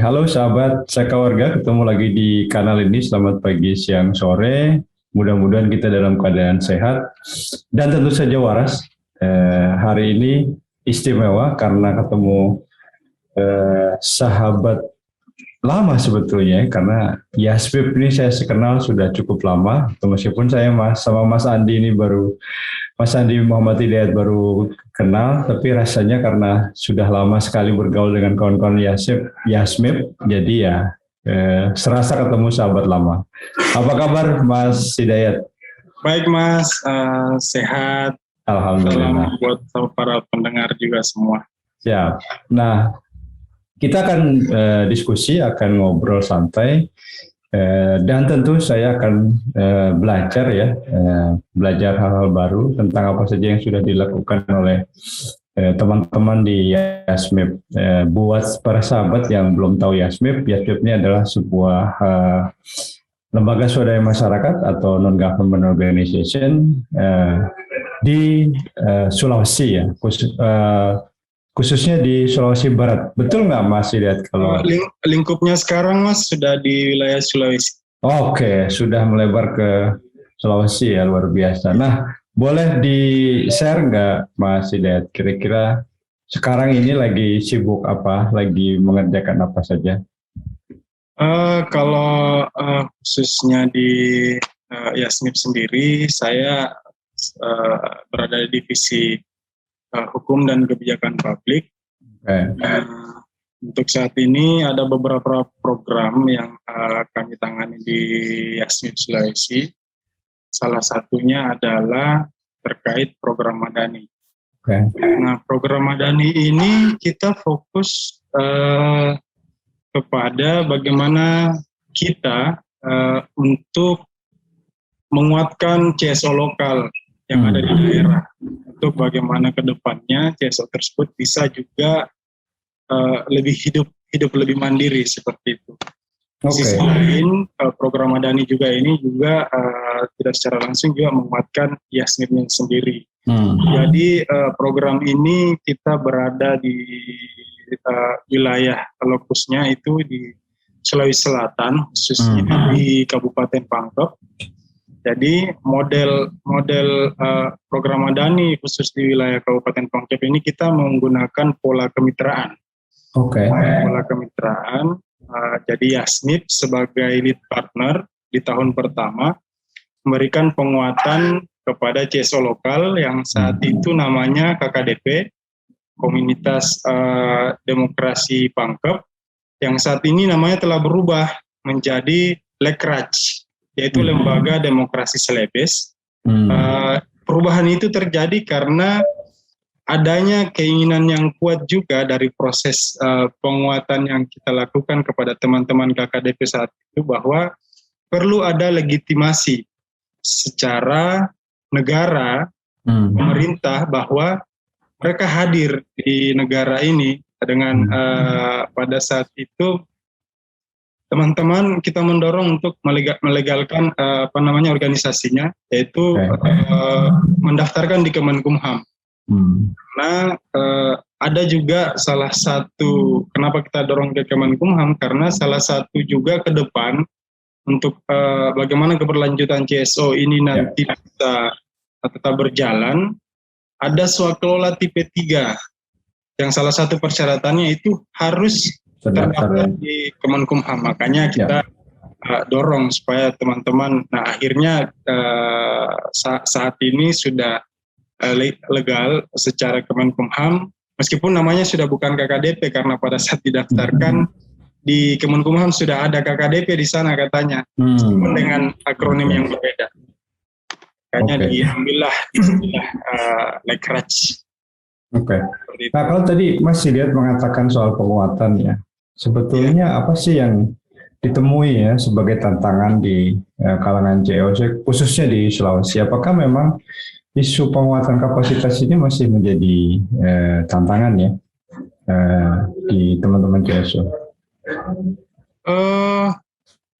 halo sahabat Saka Warga, ketemu lagi di kanal ini. Selamat pagi, siang, sore. Mudah-mudahan kita dalam keadaan sehat dan tentu saja waras. Hari ini istimewa karena ketemu sahabat lama sebetulnya, karena Yasmip ini saya kenal sudah cukup lama. Meskipun saya sama Mas Andi ini baru Mas Andi Muhammad Hidayat baru kenal, tapi rasanya karena sudah lama sekali bergaul dengan kawan-kawan Yasmip, jadi ya serasa ketemu sahabat lama. Apa kabar Mas Hidayat? Baik Mas, sehat. Alhamdulillah. Salam buat para pendengar juga semua. Siap. Nah, kita akan diskusi, akan ngobrol santai. Dan tentu saya akan belajar belajar hal-hal baru tentang apa saja yang sudah dilakukan oleh teman-teman di Yasmip. Buat para sahabat yang belum tahu Yasmip ini adalah sebuah lembaga swadaya masyarakat atau non-government organization di Sulawesi ya, khususnya di Sulawesi Barat. Betul nggak Mas Hidayat? Kalau lingkupnya sekarang Mas sudah di wilayah Sulawesi. Oke, sudah melebar ke Sulawesi ya, luar biasa. Nah, boleh di-share nggak Mas Hidayat, kira-kira sekarang ini lagi sibuk apa, lagi mengerjakan apa saja? Kalau khususnya di Yasmip sendiri, saya berada di divisi hukum dan kebijakan publik. Untuk saat ini ada beberapa program yang kami tangani di Yasmip Sulawesi. Salah satunya adalah terkait program Madani. Nah, program Madani ini kita fokus kepada bagaimana kita untuk menguatkan CSO lokal yang ada di daerah, untuk bagaimana ke depannya CSO tersebut bisa juga lebih hidup lebih mandiri seperti itu. Sisi lain, program Madani juga ini juga tidak secara langsung juga menguatkan Yasmipnya sendiri. Jadi program ini kita berada di wilayah lokusnya itu di Sulawesi Selatan, khususnya di Kabupaten Pangkep. Jadi model program Madani khusus di wilayah Kabupaten Pangkep ini kita menggunakan pola kemitraan. Pola kemitraan. Jadi Yasmip sebagai lead partner di tahun pertama memberikan penguatan kepada CSO lokal yang saat itu namanya KKDP, Komunitas Demokrasi Pangkep, yang saat ini namanya telah berubah menjadi Lekraj, yaitu Lembaga Demokrasi Celebes. Perubahan itu terjadi karena adanya keinginan yang kuat juga dari proses penguatan yang kita lakukan kepada teman-teman KKDP saat itu, bahwa perlu ada legitimasi secara negara, pemerintah, bahwa mereka hadir di negara ini dengan pada saat itu teman-teman kita mendorong untuk melegalkan organisasinya, yaitu mendaftarkan di Kemenkumham. Karena ada juga salah satu kenapa kita dorong ke Kemenkumham, karena salah satu juga ke depan untuk bagaimana keberlanjutan CSO ini nanti bisa tetap berjalan, ada swakelola tipe 3 yang salah satu persyaratannya itu harus terdaftar di Kemenkumham. Makanya kita dorong supaya teman-teman, nah akhirnya saat ini sudah legal secara Kemenkumham, meskipun namanya sudah bukan KKDP karena pada saat didaftarkan di Kemenkumham sudah ada KKDP di sana katanya, meskipun dengan akronim yang berbeda. Makanya diambillah istilah Lekraj. Nah, kalau tadi Mas Hidayat mengatakan soal penguatan ya, sebetulnya apa sih yang ditemui ya sebagai tantangan di kalangan CSO khususnya di Sulawesi? Apakah memang isu penguatan kapasitas ini masih menjadi tantangan ya di teman-teman CSO?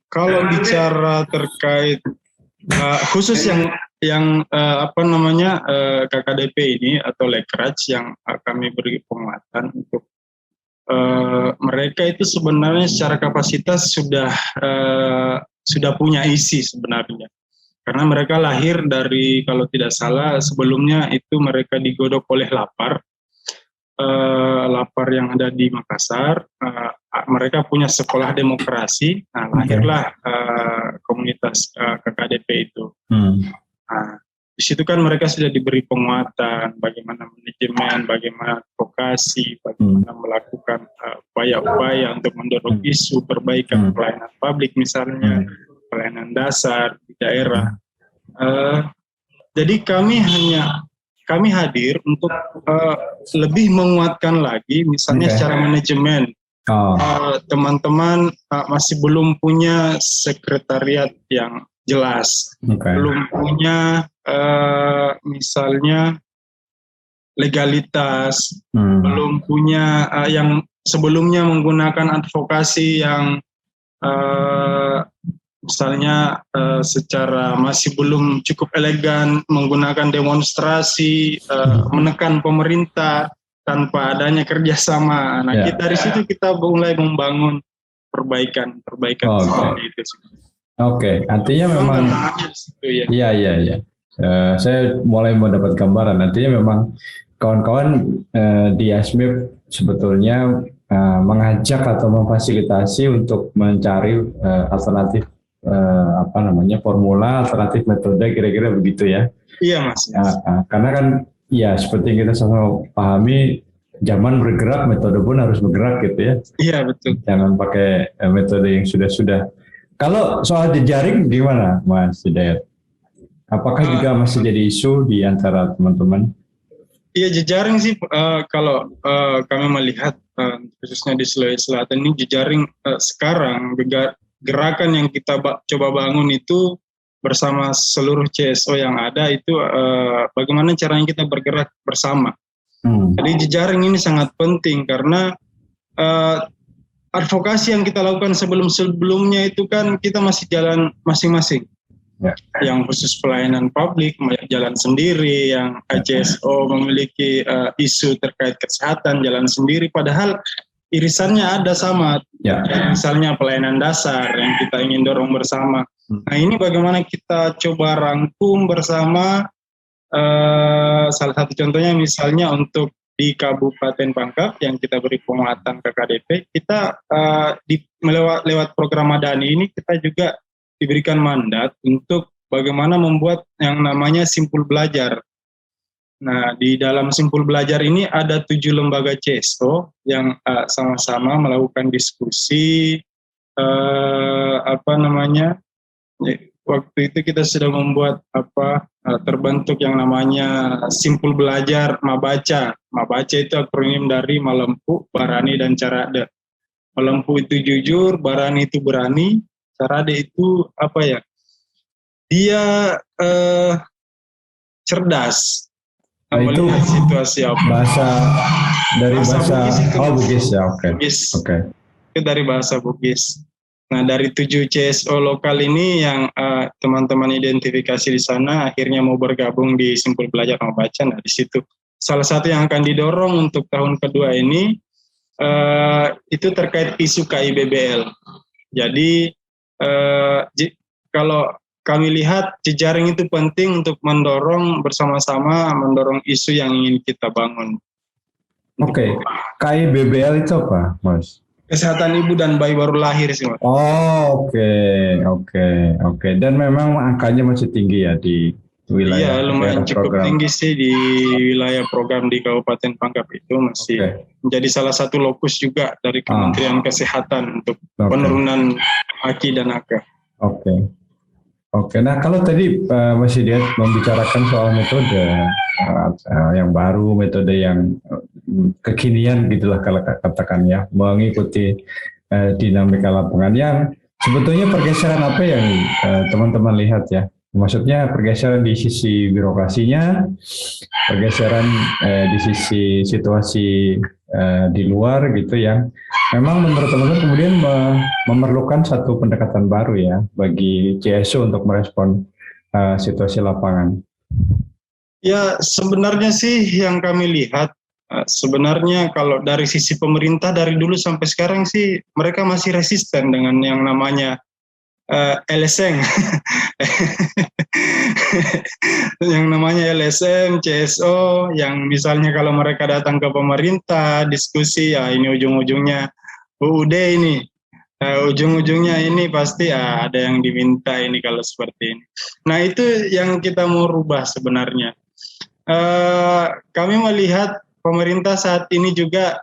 Kalau bicara terkait khusus yang KKDP ini atau Lekraj yang kami beri penguatan untuk mereka itu sebenarnya secara kapasitas sudah punya isi sebenarnya. Karena mereka lahir dari, kalau tidak salah, sebelumnya itu mereka digodok oleh LAPAR. LAPAR yang ada di Makassar. Mereka punya sekolah demokrasi. Nah, lahirlah komunitas KKDP itu. Nah, di situ kan mereka sudah diberi penguatan, bagaimana manajemen, bagaimana advokasi, bagaimana melakukan upaya-upaya untuk mendorong isu perbaikan pelayanan publik misalnya, pelayanan dasar di daerah. Jadi kami hadir untuk lebih menguatkan lagi, misalnya secara manajemen. Teman-teman masih belum punya sekretariat yang jelas, belum punya misalnya legalitas, belum punya yang sebelumnya menggunakan advokasi yang misalnya secara masih belum cukup elegan, menggunakan demonstrasi, menekan pemerintah tanpa adanya kerjasama. Nah, dari situ kita mulai membangun perbaikan seperti itu. Oke, artinya memang iya. Saya mulai mendapat gambaran. Artinya memang kawan-kawan di ASMIP sebetulnya mengajak atau memfasilitasi untuk mencari alternatif formula alternatif metode, kira-kira begitu ya. Iya, Mas. Karena kan ya seperti kita sama pahami, zaman bergerak, metode pun harus bergerak gitu ya. Iya, betul. Jangan pakai metode yang sudah-sudah. Kalau soal jejaring gimana, Mas Hidayat? Apakah juga masih jadi isu di antara teman-teman? Iya, jejaring sih kalau kami melihat khususnya di Sulawesi Selatan ini, jejaring sekarang gerakan yang kita coba bangun itu bersama seluruh CSO yang ada itu bagaimana caranya kita bergerak bersama. Jadi jejaring ini sangat penting karena advokasi yang kita lakukan sebelumnya itu kan kita masih jalan masing-masing. Yang khusus pelayanan publik jalan sendiri, yang CSO memiliki isu terkait kesehatan jalan sendiri, padahal irisannya ada sama. Misalnya pelayanan dasar yang kita ingin dorong bersama. Nah, ini bagaimana kita coba rangkum bersama. Salah satu contohnya misalnya untuk di Kabupaten Pangkep yang kita beri penguatan ke KDP, kita lewat program Madani ini kita juga diberikan mandat untuk bagaimana membuat yang namanya simpul belajar. Nah, di dalam simpul belajar ini ada 7 lembaga CSO yang sama-sama melakukan diskusi, waktu itu kita sudah membuat terbentuk yang namanya simpul belajar Mabaca. Mabaca itu akronim dari Malempu, Barani, dan Carade. Malempu itu jujur, Barani itu berani, Carade itu dia cerdas. Itu situasi bahasa Bugis ya, oke. Itu dari bahasa Bugis. Nah, dari 7 CSO lokal ini yang teman-teman identifikasi di sana akhirnya mau bergabung di simpul belajar Mabaca. Nah, di situ salah satu yang akan didorong untuk tahun kedua ini itu terkait isu KIBBL. Jadi kalau kami lihat jejaring itu penting untuk mendorong bersama-sama, mendorong isu yang ingin kita bangun. Oke. KIBBL itu apa, Mas? Kesehatan ibu dan bayi baru lahir sih, Mas. Oh, oke. Dan memang angkanya masih tinggi ya di wilayah. Iya, lumayan cukup tinggi sih di wilayah program di Kabupaten Pangkep itu masih menjadi salah satu lokus juga dari Kementerian Kesehatan untuk penurunan AKI dan AK. Oke. Nah, kalau tadi Mas Hidayat membicarakan soal metode yang baru, metode yang kekinian gitulah kalau katakan ya, mengikuti dinamika lapangan, yang sebetulnya pergeseran apa yang teman-teman lihat ya? Maksudnya pergeseran di sisi birokrasinya, pergeseran di sisi situasi di luar gitu, yang memang menurut teman-teman kemudian memerlukan satu pendekatan baru ya bagi CSO untuk merespon situasi lapangan. Ya, sebenarnya sih yang kami lihat Sebenarnya kalau dari sisi pemerintah dari dulu sampai sekarang sih mereka masih resisten dengan yang namanya LSM, yang namanya LSM, CSO, yang misalnya kalau mereka datang ke pemerintah diskusi, ya ini ujung-ujungnya UUD ini, ujung-ujungnya ini pasti ada yang diminta ini kalau seperti ini. Nah itu yang kita mau rubah sebenarnya. Kami melihat pemerintah saat ini juga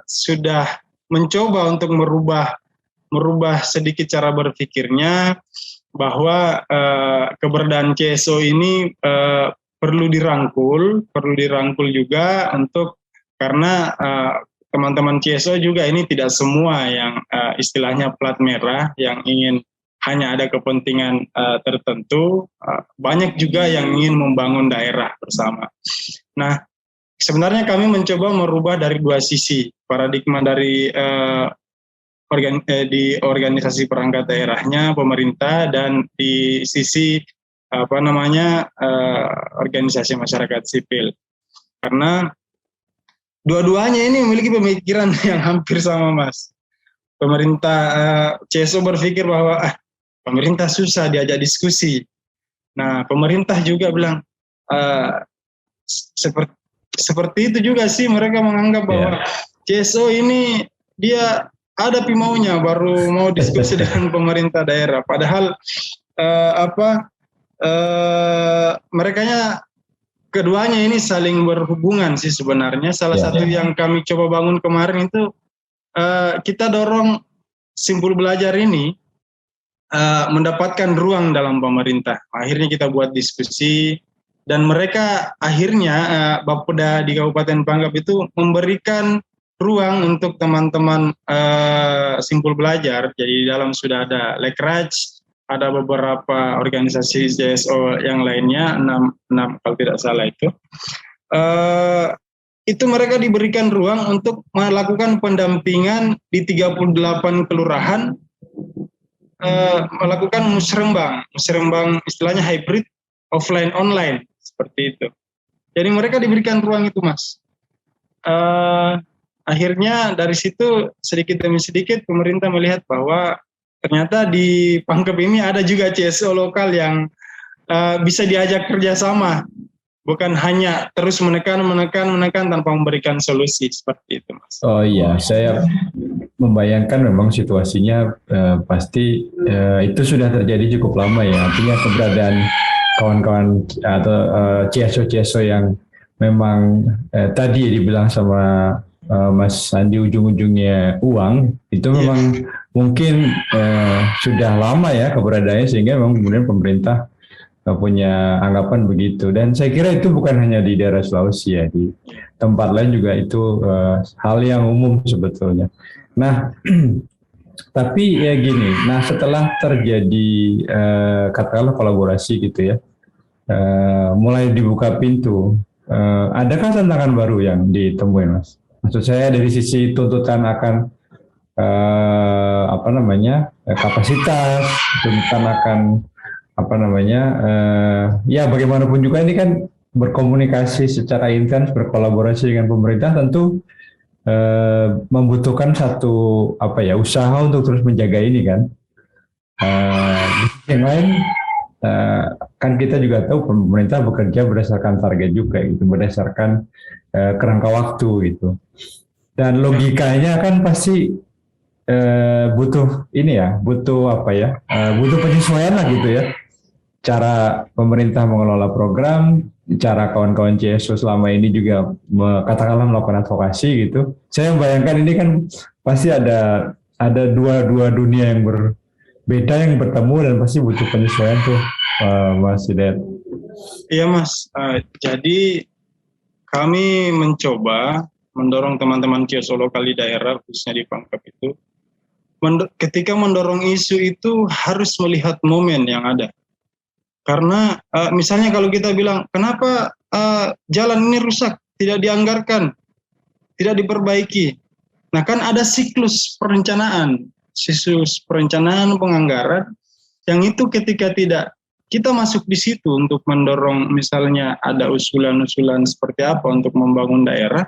sudah mencoba untuk merubah sedikit cara berpikirnya, bahwa keberadaan CSO ini perlu dirangkul juga karena teman-teman CSO juga ini tidak semua yang istilahnya plat merah yang ingin hanya ada kepentingan tertentu, banyak juga yang ingin membangun daerah bersama. Nah, sebenarnya kami mencoba merubah dari dua sisi, paradigma dari di organisasi perangkat daerahnya, pemerintah, dan di sisi organisasi masyarakat sipil. Karena dua-duanya ini memiliki pemikiran yang hampir sama, Mas. Pemerintah CSO berpikir bahwa pemerintah susah diajak diskusi. Nah, pemerintah juga bilang seperti itu juga sih, mereka menganggap bahwa CSO ini dia ada maunya baru mau diskusi dengan pemerintah daerah. Padahal merekanya keduanya ini saling berhubungan sih sebenarnya. Salah satu yang kami coba bangun kemarin itu kita dorong Simpul Belajar ini mendapatkan ruang dalam pemerintah. Akhirnya kita buat diskusi dan mereka akhirnya Bapeda di Kabupaten Pangkep itu memberikan ruang untuk teman-teman Simpul Belajar. Jadi di dalam sudah ada Lekraj, ada beberapa organisasi CSO yang lainnya, 6 kalau tidak salah itu. Itu mereka diberikan ruang untuk melakukan pendampingan di 38 kelurahan, melakukan musrembang istilahnya hybrid offline online seperti itu. Jadi mereka diberikan ruang itu, Mas. Akhirnya dari situ sedikit demi sedikit pemerintah melihat bahwa ternyata di Pangkep ini ada juga CSO lokal yang bisa diajak kerjasama, bukan hanya terus menekan tanpa memberikan solusi seperti itu, Mas. Oh iya, saya membayangkan memang situasinya pasti itu sudah terjadi cukup lama ya. Artinya keberadaan kawan-kawan atau CSO yang memang tadi dibilang sama Mas Andi ujung-ujungnya uang, itu memang mungkin sudah lama ya keberadaannya, sehingga memang kemudian pemerintah punya anggapan begitu. Dan saya kira itu bukan hanya di daerah Sulawesi ya, di tempat lain juga itu hal yang umum sebetulnya. Nah, tapi ya gini, nah setelah terjadi katakanlah kolaborasi gitu ya, mulai dibuka pintu, adakah tantangan baru yang ditemui, Mas? Maksud saya dari sisi tuntutan akan kapasitas, tuntutan akan ya bagaimanapun juga ini kan berkomunikasi secara intens, berkolaborasi dengan pemerintah tentu membutuhkan satu usaha untuk terus menjaga ini kan. Yang lain kan kita juga tahu pemerintah bekerja berdasarkan target juga gitu, berdasarkan kerangka waktu gitu. Dan logikanya kan pasti butuh penyesuaian lah gitu ya. Cara pemerintah mengelola program, cara kawan-kawan CSO selama ini juga katakanlah melakukan advokasi gitu. Saya membayangkan ini kan pasti ada dua dunia yang berbeda yang bertemu dan pasti butuh penyesuaian tuh, Mas Hidayat. Iya, Mas. Jadi kami mencoba mendorong teman-teman CSO lokal di daerah, khususnya di Pangkep itu, ketika mendorong isu itu harus melihat momen yang ada. Karena misalnya kalau kita bilang, kenapa jalan ini rusak, tidak dianggarkan, tidak diperbaiki. Nah kan ada siklus perencanaan penganggaran, yang itu ketika tidak kita masuk di situ untuk mendorong misalnya ada usulan-usulan seperti apa untuk membangun daerah,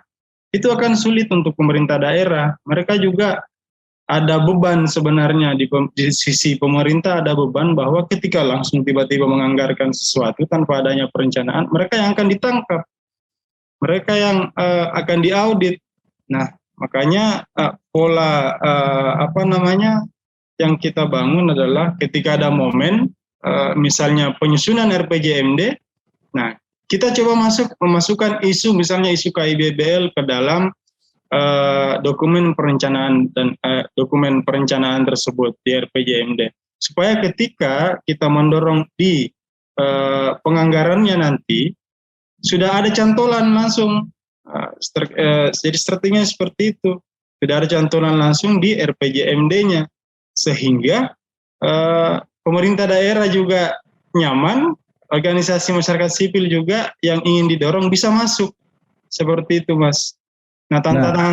itu akan sulit untuk pemerintah daerah. Mereka juga ada beban sebenarnya di sisi pemerintah, ada beban bahwa ketika langsung tiba-tiba menganggarkan sesuatu tanpa adanya perencanaan, mereka yang akan ditangkap, mereka yang akan diaudit. Nah, makanya pola yang kita bangun adalah ketika ada momen misalnya penyusunan RPJMD, nah kita coba memasukkan isu misalnya isu KIBBL ke dalam dokumen perencanaan dan dokumen perencanaan tersebut di RPJMD, supaya ketika kita mendorong di penganggarannya nanti sudah ada cantolan langsung. Jadi strateginya seperti itu, sudah ada cantolan langsung di RPJMD-nya, sehingga pemerintah daerah juga nyaman, organisasi masyarakat sipil juga yang ingin didorong bisa masuk. Seperti itu, Mas. Nah,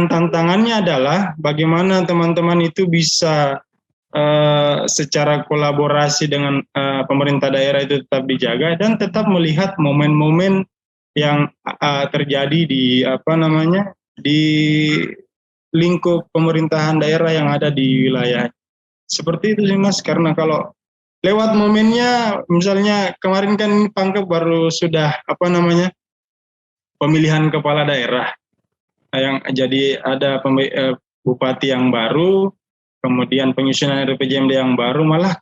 tantangannya adalah bagaimana teman-teman itu bisa secara kolaborasi dengan pemerintah daerah itu tetap dijaga dan tetap melihat momen-momen yang terjadi di lingkup pemerintahan daerah yang ada di wilayah. Seperti itu sih, Mas, karena kalau lewat momennya, misalnya kemarin kan Pangkep baru sudah pemilihan kepala daerah, yang jadi ada bupati yang baru, kemudian penyusunan RPJMD yang baru, malah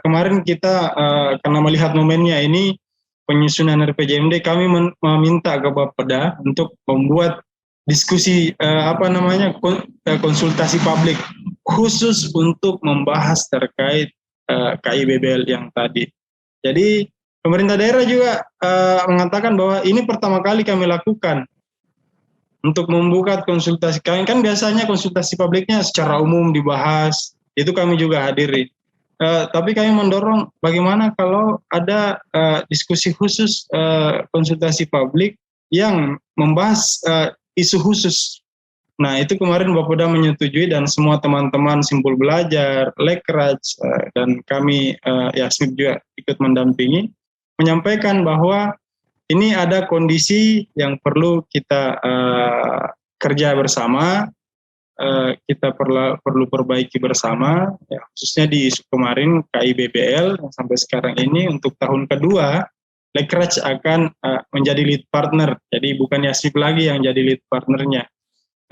kemarin kita karena melihat momennya ini penyusunan RPJMD, kami meminta ke Bapeda untuk membuat diskusi konsultasi publik khusus untuk membahas terkait KIBBL yang tadi. Jadi pemerintah daerah juga mengatakan bahwa ini pertama kali kami lakukan untuk membuka konsultasi. Kan biasanya konsultasi publiknya secara umum dibahas, itu kami juga hadiri. Tapi kami mendorong bagaimana kalau ada diskusi khusus konsultasi publik yang membahas isu khusus. Nah, itu kemarin Bapeda menyetujui dan semua teman-teman Simpul Belajar, Lekraj, dan kami Yasmib juga ikut mendampingi, menyampaikan bahwa ini ada kondisi yang perlu kita kerja bersama, kita perlu perbaiki bersama, ya, khususnya di isu kemarin KIBBL yang sampai sekarang ini untuk tahun kedua, Lekraj akan menjadi lead partner, jadi bukan Yasmib lagi yang jadi lead partnernya.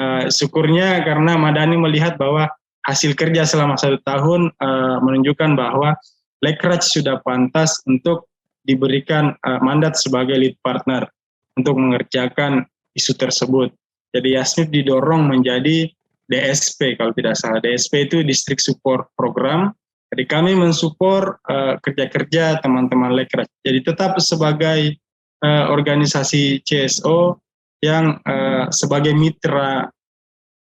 Syukurnya karena Madani melihat bahwa hasil kerja selama 1 tahun menunjukkan bahwa Lekraj sudah pantas untuk diberikan mandat sebagai lead partner untuk mengerjakan isu tersebut. Jadi Yasmib didorong menjadi DSP kalau tidak salah. DSP itu District Support Program. Jadi kami mensupport kerja-kerja teman-teman Lekraj. Jadi tetap sebagai organisasi CSO yang sebagai mitra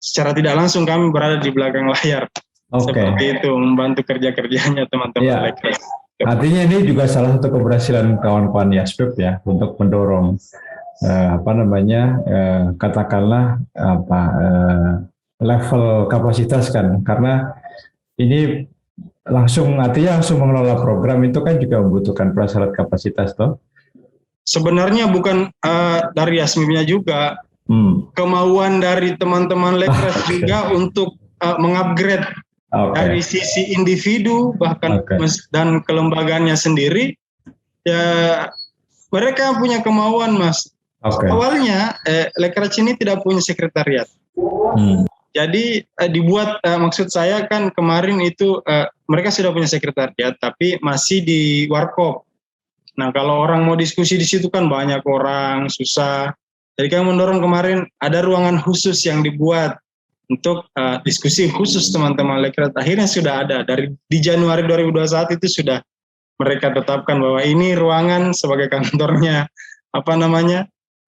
secara tidak langsung kami berada di belakang layar. Seperti itu, membantu kerja-kerjanya teman-teman Lekraj. Artinya ini juga salah satu keberhasilan kawan-kawan Yasmib ya untuk mendorong katakanlah level kapasitas kan, karena ini artinya langsung mengelola program itu kan juga membutuhkan prasyarat kapasitas toh. Sebenarnya bukan dari Yasmibnya juga, kemauan dari teman-teman Lekraj juga untuk mengupgrade dari sisi individu bahkan dan kelembagaannya sendiri, ya mereka punya kemauan, Mas. Awalnya Lekraj ini tidak punya sekretariat, jadi dibuat maksud saya kan kemarin itu mereka sudah punya sekretariat tapi masih di warkop. Nah, kalau orang mau diskusi di situ kan banyak orang, susah. Jadi kami mendorong kemarin ada ruangan khusus yang dibuat untuk diskusi khusus teman-teman Lekraj. Akhirnya sudah ada di Januari 2021 itu sudah mereka tetapkan bahwa ini ruangan sebagai kantornya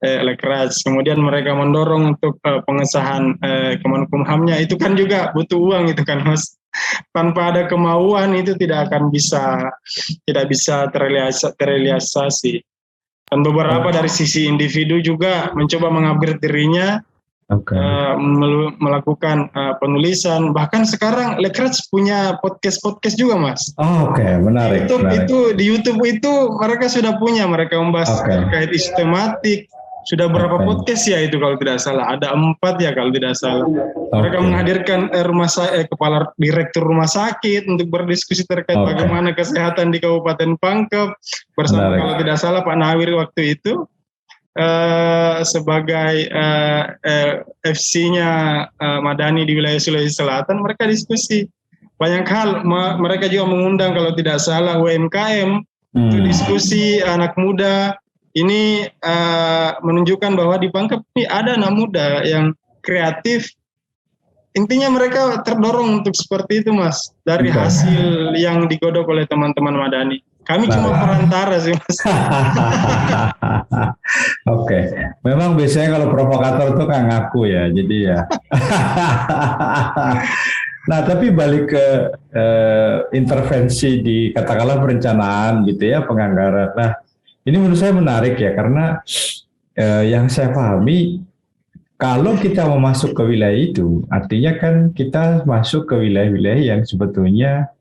Lekraj. Kemudian mereka mendorong untuk pengesahan Kemenkumhamnya. Itu kan juga butuh uang itu kan, Mas. Tanpa ada kemauan itu tidak bisa terrealisasi. Dan beberapa dari sisi individu juga mencoba mengupgrade dirinya melakukan penulisan. Bahkan sekarang Lekraj punya podcast juga, Mas. Oke, menarik. Itu di YouTube itu mereka sudah punya, mereka membahas terkait isu tematik. Sudah berapa podcast ya itu kalau tidak salah? Ada 4 ya kalau tidak salah. Mereka menghadirkan kepala direktur rumah sakit untuk berdiskusi terkait bagaimana kesehatan di Kabupaten Pangkep bersama kalau tidak salah Pak Nawir waktu itu sebagai FC-nya Madani di wilayah Sulawesi Selatan. Mereka diskusi banyak hal. Mereka juga mengundang kalau tidak salah UMKM untuk diskusi anak muda. Ini menunjukkan bahwa di Pangkep ini ada anak muda yang kreatif. Intinya mereka terdorong untuk seperti itu, Mas. Dari hasil yang digodok oleh teman-teman Madani. Kami cuma perantara sih, Mas. Oke. Memang biasanya kalau provokator tuh kan ngaku ya. Jadi ya. Nah, tapi balik ke intervensi di katakanlah perencanaan gitu ya, penganggaran. Nah, ini menurut saya menarik ya, karena yang saya pahami, kalau kita mau masuk ke wilayah itu, artinya kan kita masuk ke wilayah-wilayah yang sebetulnya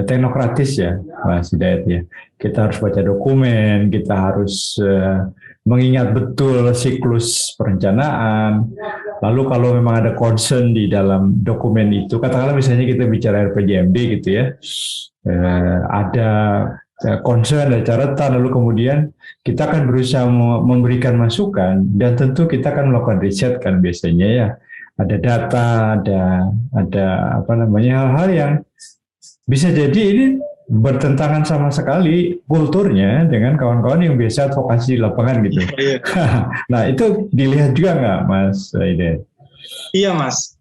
teknokratis ya, Mas Hidayat ya. Kita harus baca dokumen, kita harus mengingat betul siklus perencanaan. Lalu kalau memang ada concern di dalam dokumen itu, katakanlah misalnya kita bicara RPJMD gitu ya, ada concern, ada catatan, lalu kemudian kita akan berusaha memberikan masukan, dan tentu kita akan melakukan riset kan biasanya ya, ada data, ada apa namanya, hal-hal yang bisa jadi ini bertentangan sama sekali kulturnya dengan kawan-kawan yang biasa advokasi di lapangan gitu. Nah itu dilihat juga nggak, Mas Ide? Iya, Mas.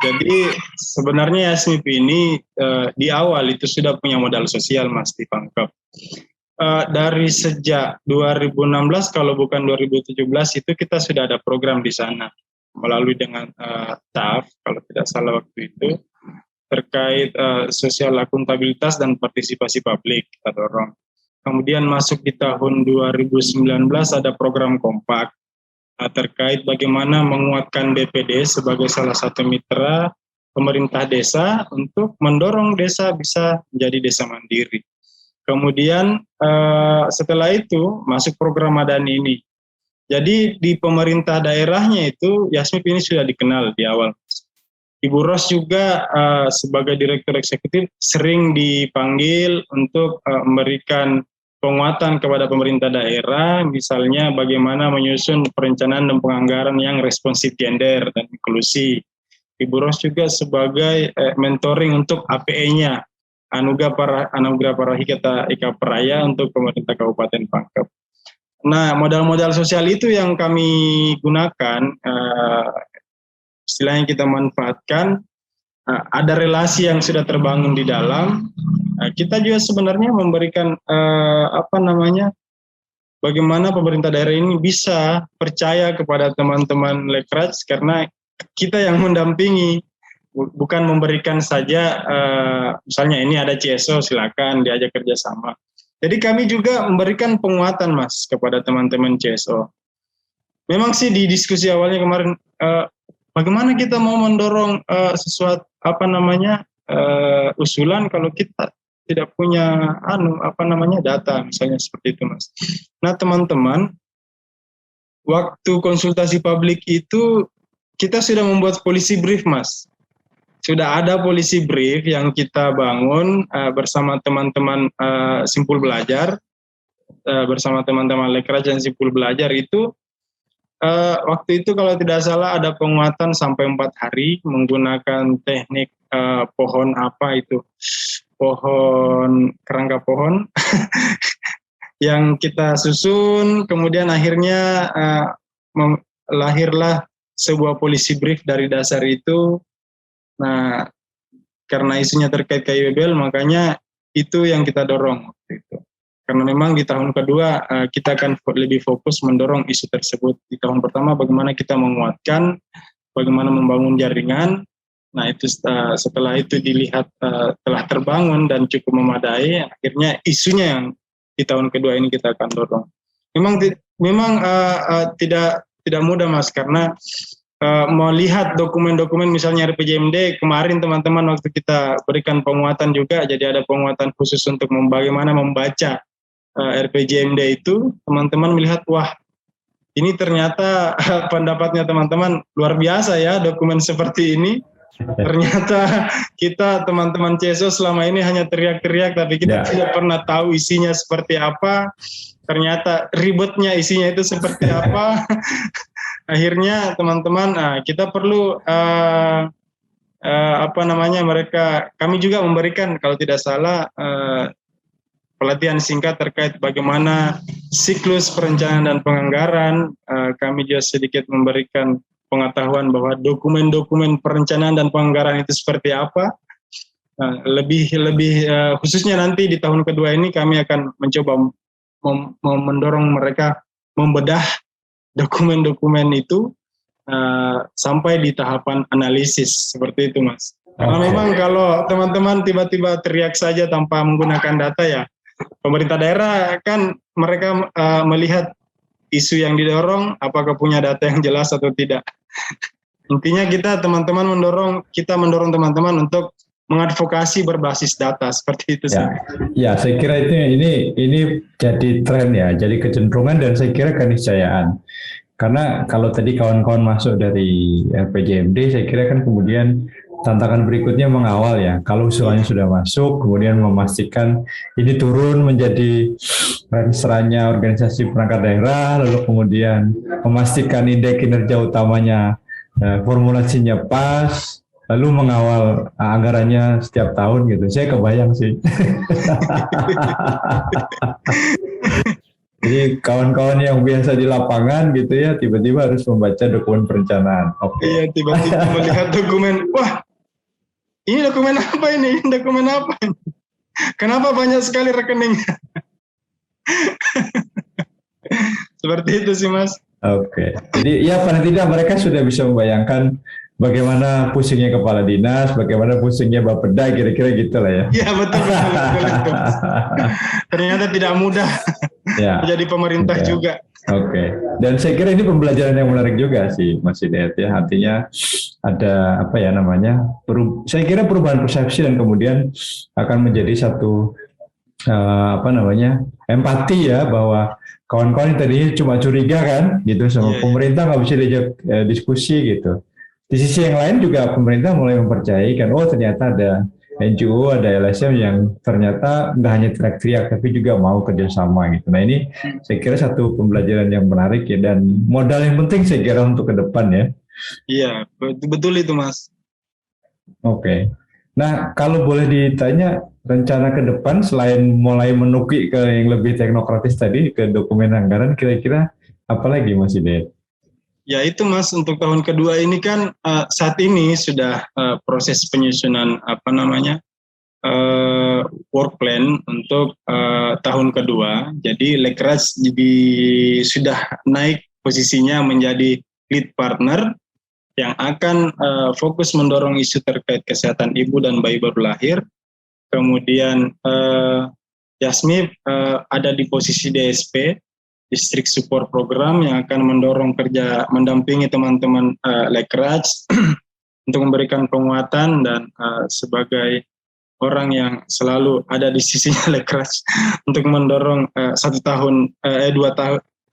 Jadi sebenarnya SMIP ini di awal itu sudah punya modal sosial, Mas, di Pangkep. Dari sejak 2016 kalau bukan 2017 itu kita sudah ada program di sana melalui dengan TAF kalau tidak salah waktu itu terkait sosial akuntabilitas dan partisipasi publik kita dorong. Kemudian masuk di tahun 2019 ada program Kompak terkait bagaimana menguatkan BPD sebagai salah satu mitra pemerintah desa untuk mendorong desa bisa menjadi desa mandiri. Kemudian setelah itu masuk program Madani ini. Jadi di pemerintah daerahnya itu Yasmip ini sudah dikenal di awal. Ibu Ros juga sebagai direktur eksekutif sering dipanggil untuk memberikan penguatan kepada pemerintah daerah, misalnya bagaimana menyusun perencanaan dan penganggaran yang responsif gender dan inklusi. Ibu Ros juga sebagai mentoring untuk APE-nya, Anugerah Parahikata Ika Peraya untuk pemerintah Kabupaten Pangkep. Nah, modal-modal sosial itu yang kami gunakan, istilahnya kita manfaatkan, ada relasi yang sudah terbangun di dalam. Kita juga sebenarnya memberikan bagaimana pemerintah daerah ini bisa percaya kepada teman-teman Lekraj karena kita yang mendampingi, bukan memberikan saja misalnya ini ada CSO silakan diajak kerjasama. Jadi kami juga memberikan penguatan, Mas, kepada teman-teman CSO. Memang sih di diskusi awalnya kemarin bagaimana kita mau mendorong sesuatu usulan kalau kita tidak punya data misalnya seperti itu, Mas. Nah, teman-teman, waktu konsultasi publik itu kita sudah membuat policy brief, Mas. Sudah ada policy brief yang kita bangun bersama teman-teman Simpul Belajar, bersama teman-teman Lekraj dan Simpul Belajar itu. Waktu itu kalau tidak salah ada penguatan sampai 4 hari menggunakan teknik pohon kerangka pohon yang kita susun, kemudian akhirnya lahirlah sebuah policy brief dari dasar itu. Nah, karena isunya terkait KIBBL, makanya itu yang kita dorong waktu itu. Karena memang di tahun kedua kita akan lebih fokus mendorong isu tersebut. Di tahun pertama bagaimana kita menguatkan, bagaimana membangun jaringan. Nah itu setelah itu dilihat telah terbangun dan cukup memadai, akhirnya isunya yang di tahun kedua ini kita akan dorong. Memang tidak tidak mudah Mas, karena melihat dokumen-dokumen misalnya RPJMD kemarin teman-teman waktu kita berikan penguatan juga, jadi ada penguatan khusus untuk bagaimana membaca RPJMD itu, teman-teman melihat wah ini ternyata pendapatnya teman-teman luar biasa ya, dokumen seperti ini. Ternyata kita teman-teman CSO selama ini hanya teriak-teriak tapi kita tidak pernah tahu isinya seperti apa. Ternyata ribetnya isinya itu seperti apa. Akhirnya teman-teman kita perlu kami juga memberikan kalau tidak salah pelatihan singkat terkait bagaimana siklus perencanaan dan penganggaran. Kami juga sedikit memberikan pengetahuan bahwa dokumen-dokumen perencanaan dan penganggaran itu seperti apa. Lebih khususnya nanti di tahun kedua ini kami akan mencoba mendorong mereka membedah dokumen-dokumen itu sampai di tahapan analisis seperti itu Mas. Karena memang kalau teman-teman tiba-tiba teriak saja tanpa menggunakan data ya, pemerintah daerah kan mereka melihat isu yang didorong apakah punya data yang jelas atau tidak. Intinya kita mendorong teman-teman untuk mengadvokasi berbasis data seperti itu sih. Ya, saya kira ini jadi tren ya, jadi kecenderungan dan saya kira keniscayaan. Karena kalau tadi kawan-kawan masuk dari RPJMD, saya kira kan kemudian tantangan berikutnya mengawal ya. Kalau usulannya sudah masuk, kemudian memastikan ini turun menjadi ranseranya organisasi perangkat daerah, lalu kemudian memastikan indeks kinerja utamanya formulasinya pas, lalu mengawal anggarannya setiap tahun gitu. Saya kebayang sih. Jadi kawan-kawan yang biasa di lapangan gitu ya, tiba-tiba harus membaca dokumen perencanaan. Iya, tiba-tiba melihat dokumen, wah ini dokumen apa ini? Dokumen apa ini? Kenapa banyak sekali rekeningnya? Seperti itu sih Mas. Oke. Jadi ya paling tidak mereka sudah bisa membayangkan bagaimana pusingnya kepala dinas, bagaimana pusingnya Bapeda, kira-kira gitu lah ya. Iya betul. Ternyata tidak mudah jadi pemerintah juga. Oke. Dan saya kira ini pembelajaran yang menarik juga sih Mas Hidayat ya. Artinya ada saya kira perubahan persepsi dan kemudian akan menjadi satu empati ya, bahwa kawan-kawan yang tadinya cuma curiga kan gitu sama pemerintah, nggak bisa diajak diskusi gitu. Di sisi yang lain juga pemerintah mulai mempercayai kan, oh ternyata ada NGO, ada LSM yang ternyata nggak hanya teriak-teriak tapi juga mau kerjasama gitu. Nah ini saya kira satu pembelajaran yang menarik ya, dan modal yang penting saya kira untuk ke depan ya. Iya betul itu Mas. Oke. Nah kalau boleh ditanya rencana ke depan selain mulai menukik ke yang lebih teknokratis tadi, ke dokumen anggaran, kira-kira apa lagi Mas Hidayat? Ya itu Mas, untuk tahun kedua ini kan saat ini sudah proses penyusunan work plan untuk tahun kedua. Jadi Lekraj sudah naik posisinya menjadi lead partner yang akan fokus mendorong isu terkait kesehatan ibu dan bayi baru lahir. Kemudian Yasmi ada di posisi DSP, District Support Program, yang akan mendorong mendampingi teman-teman Lekraj untuk memberikan penguatan dan sebagai orang yang selalu ada di sisinya Lekraj untuk mendorong 2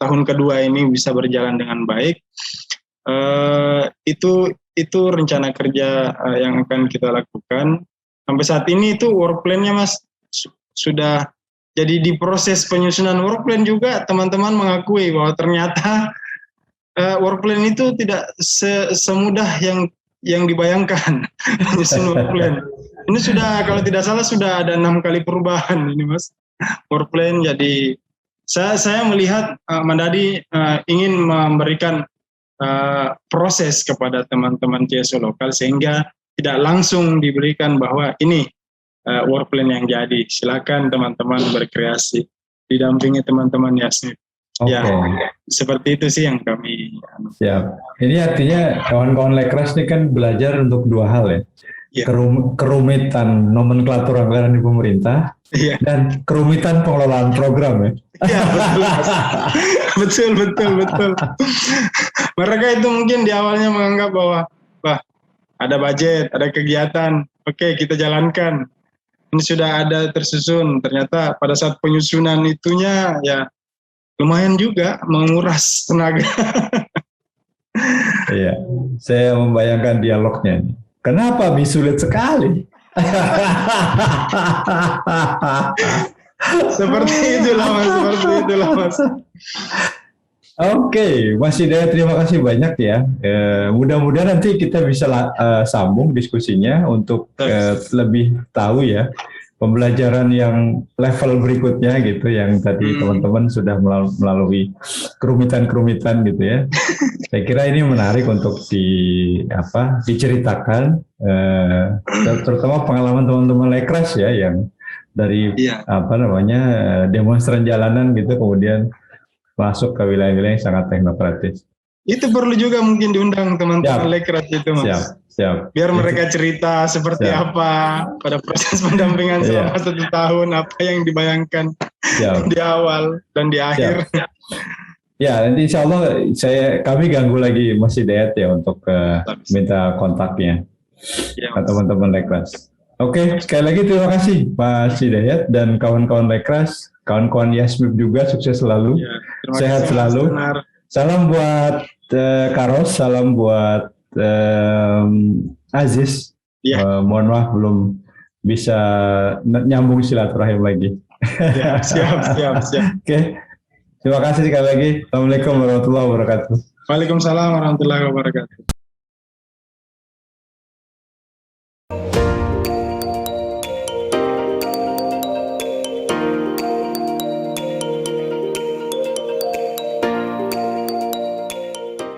tahun kedua ini bisa berjalan dengan baik. Itu rencana kerja yang akan kita lakukan. Sampai saat ini itu work plan-nya Mas sudah. Jadi di proses penyusunan work plan juga teman-teman mengakui bahwa ternyata work plan itu tidak semudah yang dibayangkan menyusun work plan. Ini sudah, kalau tidak salah sudah ada 6 kali perubahan ini Mas work plan. Jadi saya melihat Mandadi ingin memberikan proses kepada teman-teman CSO lokal sehingga tidak langsung diberikan bahwa ini work plan yang jadi. Silakan teman-teman berkreasi, didampingi teman-teman Yasmi. Ya, seperti itu sih yang kami. Siap. Ini artinya kawan-kawan Lekraj ini kan belajar untuk 2 hal ya. Kerumitan nomenklatur anggaran di pemerintah dan kerumitan pengelolaan program ya. Iya betul. betul. Mereka itu mungkin di awalnya menganggap bahwa, wah, ada budget, ada kegiatan, oke kita jalankan. Ini sudah ada tersusun. Ternyata pada saat penyusunan itunya ya lumayan juga menguras tenaga. Iya, saya membayangkan dialognya. Kenapa Mi sulit sekali? Seperti itulah Mas. Oke, Mas Hidayat, terima kasih banyak ya. Mudah-mudahan nanti kita bisa sambung diskusinya untuk lebih tahu ya pembelajaran yang level berikutnya gitu, yang tadi teman-teman sudah melalui kerumitan-kerumitan gitu ya. Saya kira ini menarik untuk diceritakan, terutama pengalaman teman-teman Lekras ya, yang dari demonstran jalanan gitu kemudian masuk ke wilayah-wilayah yang sangat teknokratis. Itu perlu juga mungkin diundang teman-teman Lekras itu, Mas. Siap. Biar mereka cerita seperti apa pada proses pendampingan selama 1 tahun, apa yang dibayangkan di awal dan di akhir. Ya, nanti insya Allah kami ganggu lagi Mas Hidayat ya untuk minta kontaknya teman-teman Lekras. Oke, sekali lagi terima kasih Mas Hidayat dan kawan-kawan Lekras, kawan-kawan Yasmib juga, sukses selalu, sehat selalu. Salam buat Karos, salam buat Aziz. Mohon maaf belum bisa nyambung silaturahim lagi. Siap. Oke. Terima kasih sekali lagi. Assalamualaikum warahmatullahi wabarakatuh. Waalaikumsalam warahmatullahi wabarakatuh.